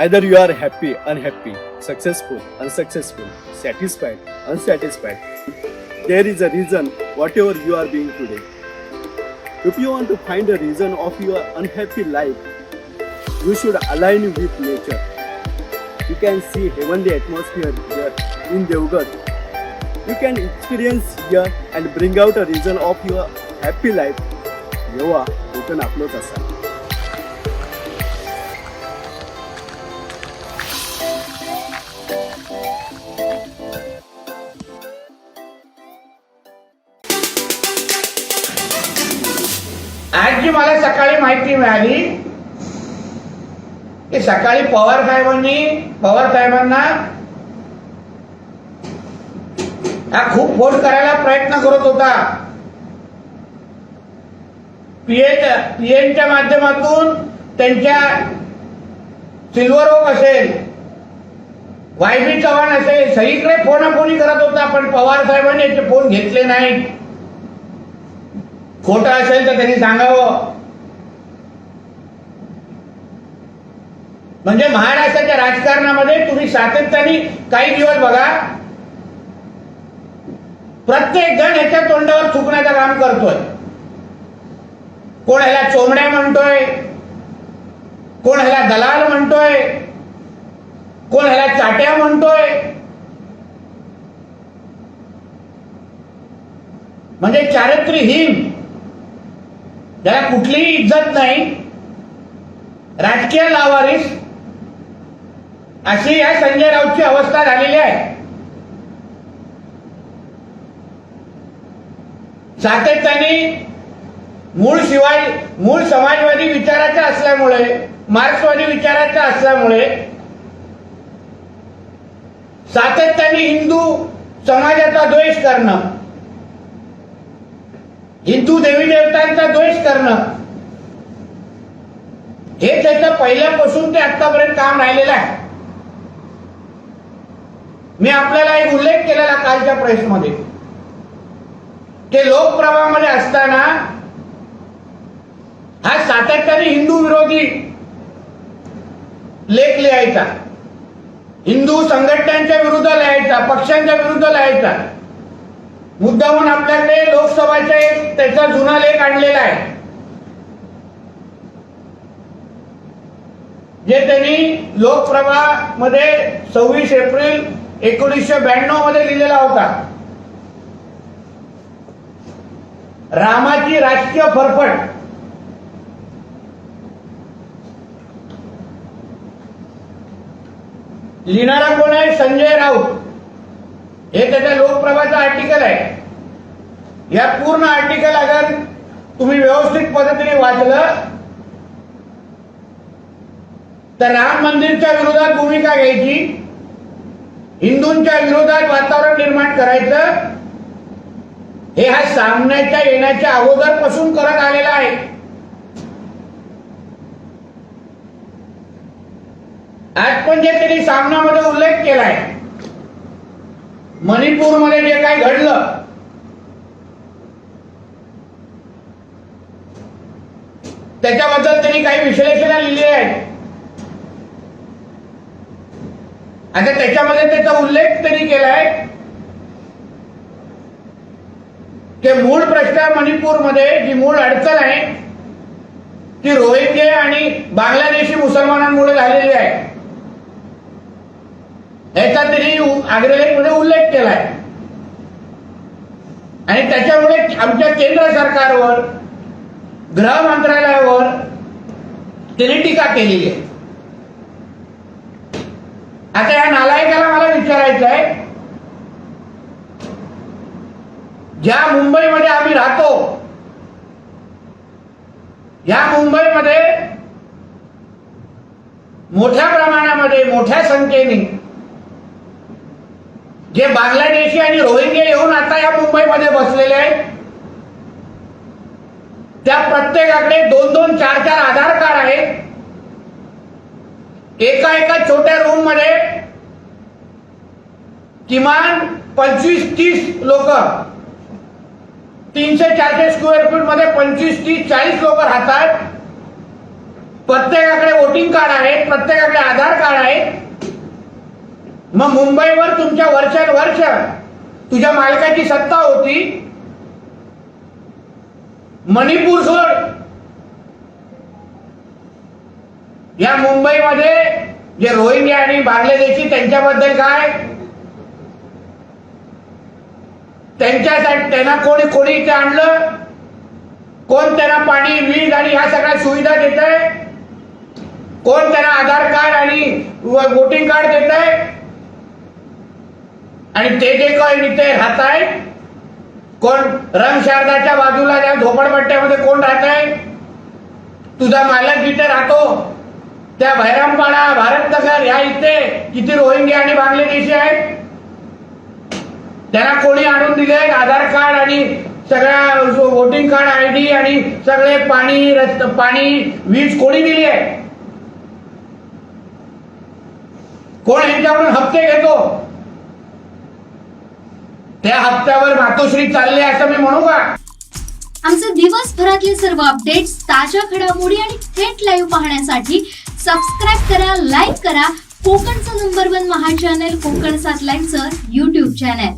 Either you are happy, unhappy, successful, unsuccessful, satisfied, unsatisfied. There is a reason whatever you are being today. If you want to find a reason of your unhappy life, you should align with nature. You can see heavenly atmosphere here in Devgar. You can experience here and bring out a reason of your happy life. जेव्हा कोकण आपलंच असा. आज जी मला सकाळी माहिती मिळाली की सकाळी पवार साहेबांना हा खूप फोन करायला प्रयत्न करत होता. पीएनच्या माध्यमातून त्यांच्या सिल्वर ओक असेल, वायबी चव्हाण असेल, सगळीकडे फोनाफोनी करत होता. पण पवार साहेबांनी याचे फोन घेतले नाहीत. खोटं असेल तर त्यांनी सांगावं. म्हणजे महाराष्ट्राच्या राजकारणामध्ये तुम्ही सातत्याने काही दिवस बघा, प्रत्येक जण याच्या तोंडावर थुकण्याचं काम करतोय. कोण ह्याला चोमड्या म्हणतोय, कोण ह्याला दलाल म्हणतोय, कोण ह्याला चाट्या म्हणतोय. म्हणजे चारित्र्यहीन, ज्याला कुठलीही इज्जत नाही, राजकीय लावारिस, अशी या संजय राऊतची अवस्था झालेली आहे. सातत्याने मूळ समाजवादी विचाराचा असल्यामुळे, मार्क्सवादी विचाराचा असल्यामुळे सातत्याने हिंदू समाजाचा द्वेष करणं, हिंदू देवी देवतांचा द्वेष करणं, हे त्याचं पहिल्यापासून ते आतापर्यंत काम राहिलेलं आहे. मी आपल्याला एक उल्लेख केलेला कालच्या प्रेसमध्ये, ते लोकप्रभामध्ये असताना हा सातत्याने हिंदू विरोधी लेख लिहायचा, हिंदू संघटनांच्या विरुद्ध लिहायचा, पक्षांच्या विरुद्ध लिहायचा. मुद्दामून आपल्याकडे लोकसभाचा एक त्याचा जुना लेख आणलेला आहे, जे त्यांनी लोकप्रभामध्ये 26 एप्रिल 1992 मध्ये लिहिलेला होता. रामाची राजकीय फरफट. लिहिणारा कोण आहे? संजय राऊत. हे त्याच्या लोकप्रभाचं आर्टिकल आहे. या पूर्ण आर्टिकल अगर तुम्ही व्यवस्थित पद्धतीने वाचलं तर राम मंदिरच्या विरोधात भूमिका घ्यायची, हिंदूंच्या विरोधात वातावरण निर्माण करायचं, हे हा सामन्याच्या येण्याच्या अगोदरपासून करत आलेला आहे. आज पण जे त्यांनी सामन्यामध्ये उल्लेख केलाय, मणिपूरमध्ये जे काही घडलं, त्याच्याबद्दल त्यांनी काही विश्लेषण लिहिली आहेत. आता त्याच्यामध्ये त्याचा उल्लेख त्यांनी केलाय की मूळ प्रश्न मणिपूरमध्ये जी मूळ अडचण आहे ती रोहिंगे आणि बांगलादेशी मुसलमानांमुळे झालेली आहे. याचा त्यांनी अग्रलेखमध्ये उल्लेख केलाय. आणि त्याच्यामुळे आमच्या केंद्र सरकारवर, गृह मंत्रालयावर त्यांनी टीका केलेली आहे. आता या नालायकाला मला विचारायचं आहे, ज्या मुंबईमध्ये आम्ही राहतो, या मुंबईमध्ये मोठ्या प्रमाणामध्ये, मोठ्या संख्येने जे बांगलादेशी आणि रोहिंगे येऊन आता या मुंबईमध्ये बसलेले आहेत, त्या प्रत्येकाकडे 2-2, 4-4 आधार कार्ड आहेत. एका छोट्या रूम मध्ये किमान 25-30 लोक, 300-400 स्क्वेअर फीट मध्ये 25-30-40 लोक राहतात. प्रत्येकाकडे वोटिंग कार्ड आहे, प्रत्येकाकडे आधार कार्ड आहे. मग मुंबईवर तुमच्या वर्षानुवर्ष तुझ्या मालकाची सत्ता होती. मणिपूर सोड, या मुंबईमध्ये जे रोहिंग्या आणि बांगलादेशी त्यांच्याबद्दल काय, त्यांच्यासाठी त्यांना कोणी इथे आणलं, कोण त्यांना पाणी, वीज आणि या सगळ्या सुविधा देत आहे, कोण त्यांना आधार कार्ड आणि वोटिंग कार्ड देत आहे, आणि ते जे काही इथे राहत आहे, कोण रंगशारदाच्या बाजूला त्या झोपडपट्ट्यामध्ये कोण राहत आहे, तुझा मालक जिथे राहतो त्या भैरामपाडा, भारतनगर या इथे किती रोहिंग्या आणि बांगलादेशी आहेत, त्यांना कोणी आणून दिले आधार कार्ड आणि सगळ्या वोटिंग कार्ड, आयडी आणि सगळे पाणी वीज कोणी दिली आहे, कोण यांच्याकडून हप्ते घेतो, त्या हप्त्यावर मातोश्री चालले असं मी म्हणू का? आमचे दिवसभरातले सर्व अपडेट्स, ताज्या घडामोडी आणि थेट लाईव्ह पाहण्यासाठी सबस्क्राईब करा, लाईक करा कोकणचं नंबर 1 महा चॅनल कोकणसाद लाईव्हचं YouTube चॅनल.